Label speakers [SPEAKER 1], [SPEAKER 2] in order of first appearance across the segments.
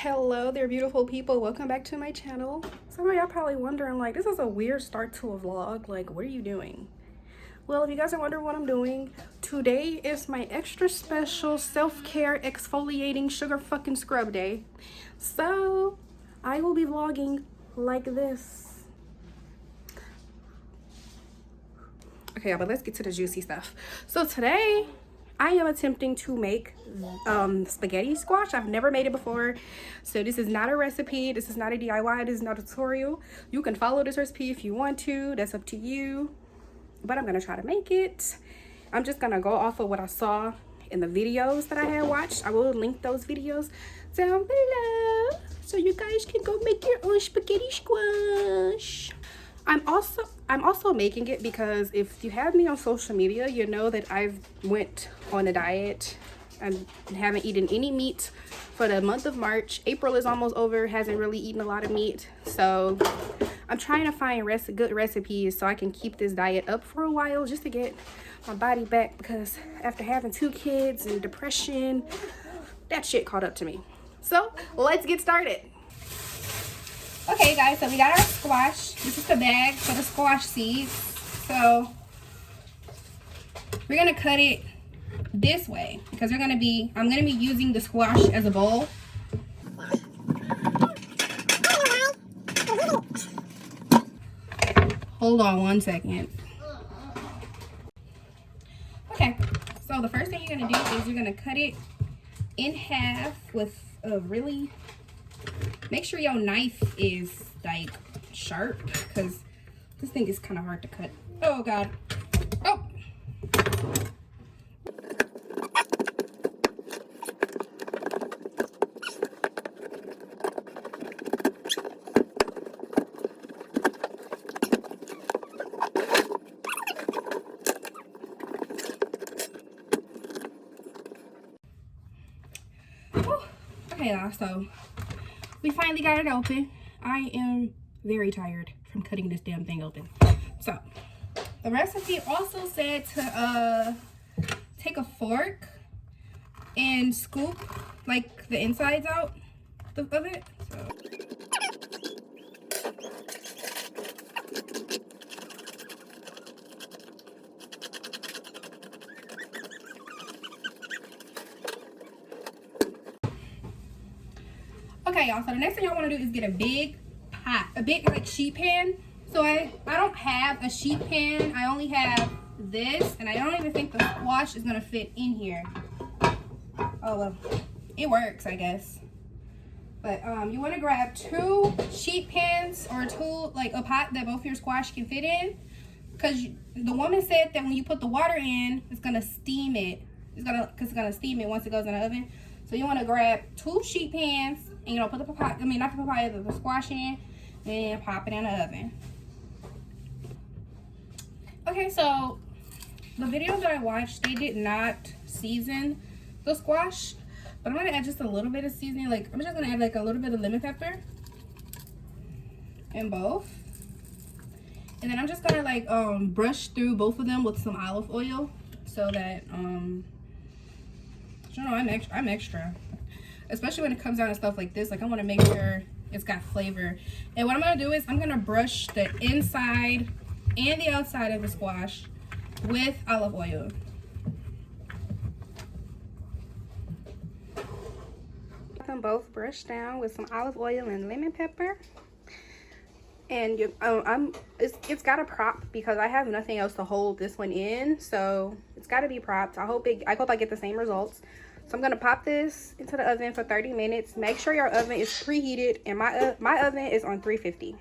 [SPEAKER 1] Hello there, beautiful people. Welcome back to my channel. Some of y'all probably wondering, like, this is a weird start to a vlog. Like, what are you doing? Well, if you guys are wondering what I'm doing, today is my extra special self-care exfoliating sugar fucking scrub day. So I will be vlogging like this. Okay, but let's get to the juicy stuff. So today I am attempting to make spaghetti squash. I've never made it before, so this is not a recipe. This is not a DIY. This is not a tutorial. You can follow this recipe if you want to. That's up to you. But I'm gonna try to make it. I'm just gonna go off of what I saw in the videos that I had watched. I will link those videos down below so you guys can go make your own spaghetti squash. I'm also making it because if you have me on social media, you know that I've went on a diet and haven't eaten any meat for the month of March. April is almost over, hasn't really eaten a lot of meat. So I'm trying to find good recipes so I can keep this diet up for a while just to get my body back, because after having 2 kids and depression, that shit caught up to me. So let's get started. Okay guys, so we got our squash. This is the bag for the squash seeds. So we're gonna cut it this way because I'm gonna be using the squash as a bowl. Hold on one second. Okay, so the first thing you're gonna do is you're gonna cut it in half with a really, make sure your knife is like sharp because this thing is kind of hard to cut. Oh God. Oh. Okay, y'all, so we finally got it open. I am very tired from cutting this damn thing open. So the recipe also said to take a fork and scoop like the insides out of it. So. Okay, y'all, so the next thing y'all want to do is get a big pot, a big like sheet pan. So I don't have a sheet pan. I only have this, and I don't even think the squash is gonna fit in here. Oh well, it works, I guess. But you want to grab 2 sheet pans or 2, like a pot that both your squash can fit in, because the woman said that when you put the water in, it's gonna steam it. It's gonna steam it once it goes in the oven. So you want to grab 2 sheet pans and, you know, put the papaya, I mean not the papaya, the squash in, and pop it in the oven. Okay, so the video that I watched, they did not season the squash, but I'm gonna add just a little bit of seasoning. Like, I'm just gonna add like a little bit of lemon pepper in both, and then I'm just gonna like brush through both of them with some olive oil so that you know, I'm extra, especially when it comes down to stuff like this. Like, I want to make sure it's got flavor. And what I'm gonna do is I'm gonna brush the inside and the outside of the squash with olive oil. Them both brushed down with some olive oil and lemon pepper. And it's got a prop because I have nothing else to hold this one in, so it's got to be propped. I hope I get the same results. So I'm gonna pop this into the oven for 30 minutes. Make sure your oven is preheated, and my oven is on 350.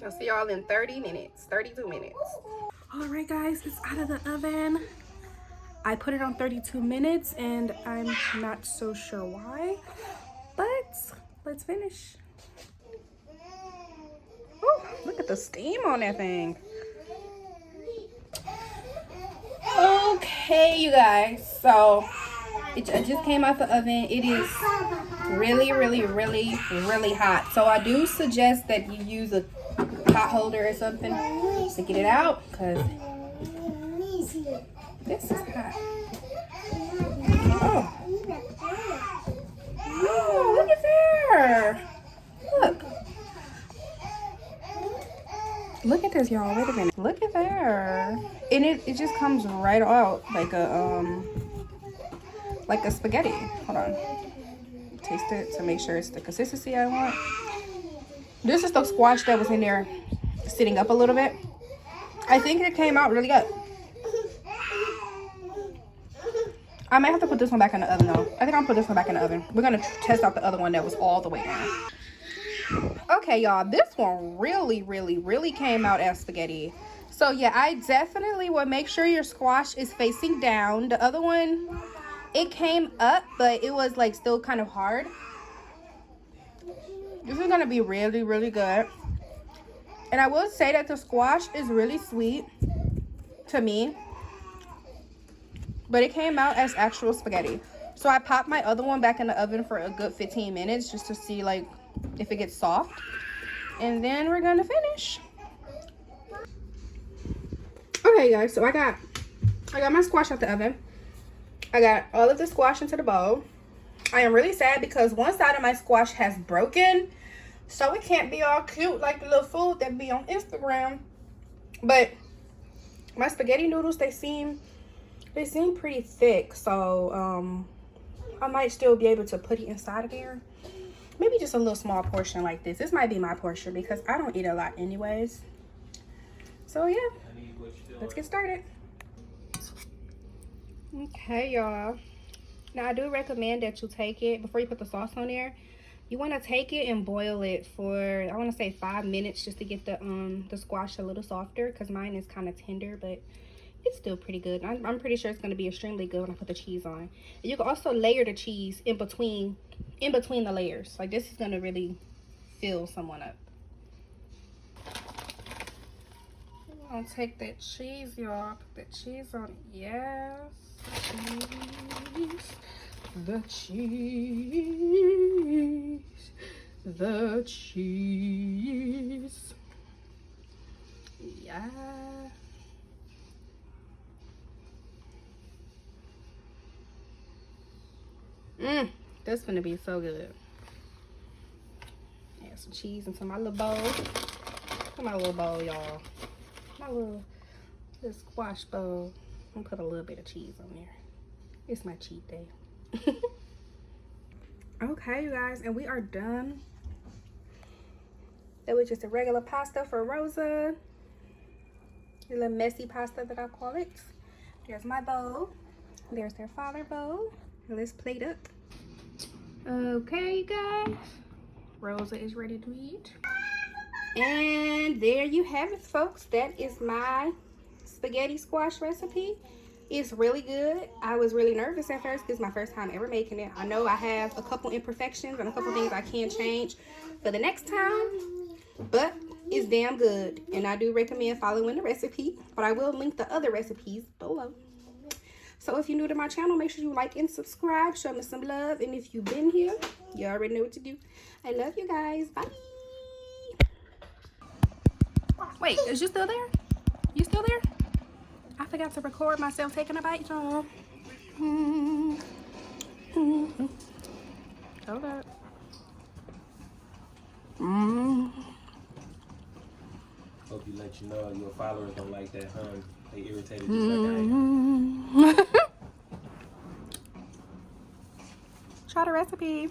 [SPEAKER 1] I'll see y'all in 30 minutes, 32 minutes. All right, guys, it's out of the oven. I put it on 32 minutes, and I'm not so sure why, but let's finish. Oh, look at the steam on that thing. Okay, you guys, so it just came out the oven. It is really hot, so I do suggest that you use a pot holder or something to get it out, because this is hot. Oh. Oh, look at there. Look. Look at this, y'all. Wait a minute. Look at there. And it just comes right out like a spaghetti. Hold on. Taste it to make sure it's the consistency I want. This is the squash that was in there sitting up a little bit. I think it came out really good. I might have to put this one back in the oven though. I think I'll put this one back in the oven. We're gonna test out the other one that was all the way down. Okay, y'all, this one really came out as spaghetti. So yeah, I definitely would make sure your squash is facing down. The other one, it came up, but it was like still kind of hard. This is gonna be really good. And I will say that the squash is really sweet to me, but it came out as actual spaghetti. So I popped my other one back in the oven for a good 15 minutes just to see like if it gets soft, and then we're gonna finish. Okay guys, so I got my squash out the oven. I got all of the squash into the bowl. I am really sad because one side of my squash has broken, so it can't be all cute like the little food that be on Instagram. But my spaghetti noodles, they seem pretty thick, so I might still be able to put it inside of there. Maybe just a little small portion like this. This might be my portion because I don't eat a lot anyways. So yeah, let's get started. Okay, y'all. Now I do recommend that you take it before you put the sauce on there. You want to take it and boil it for, I want to say 5 minutes, just to get the squash a little softer, because mine is kind of tender, but it's still pretty good. I'm pretty sure it's going to be extremely good when I put the cheese on. And you can also layer the cheese in between the layers. Like, this is going to really fill someone up. I'm going to take that cheese, y'all. Put that cheese on it. Yes. Cheese. The cheese. The cheese. Yeah. That's gonna be so good. Add some cheese into my little bowl. Look at my little bowl, y'all. My little squash bowl. I'm gonna put a little bit of cheese on there. It's my cheat day. Okay, you guys, and we are done. That was just a regular pasta for Rosa. A little messy pasta that I call it. There's my bowl. There's their father bowl. Let's plate up. Okay, guys. Rosa is ready to eat. And there you have it, folks. That is my spaghetti squash recipe. It's really good. I was really nervous at first because it's my first time ever making it. I know I have a couple imperfections and a couple things I can change for the next time, but it's damn good. And I do recommend following the recipe, but I will link the other recipes below. So if you're new to my channel, make sure you like and subscribe. Show me some love. And if you've been here, you already know what to do. I love you guys. Bye. Wait, is you still there? You still there? I forgot to record myself taking a bite, y'all. Hold up.
[SPEAKER 2] Hope you let you know your followers don't like that, huh? They irritated just like I am.
[SPEAKER 1] Try the recipe.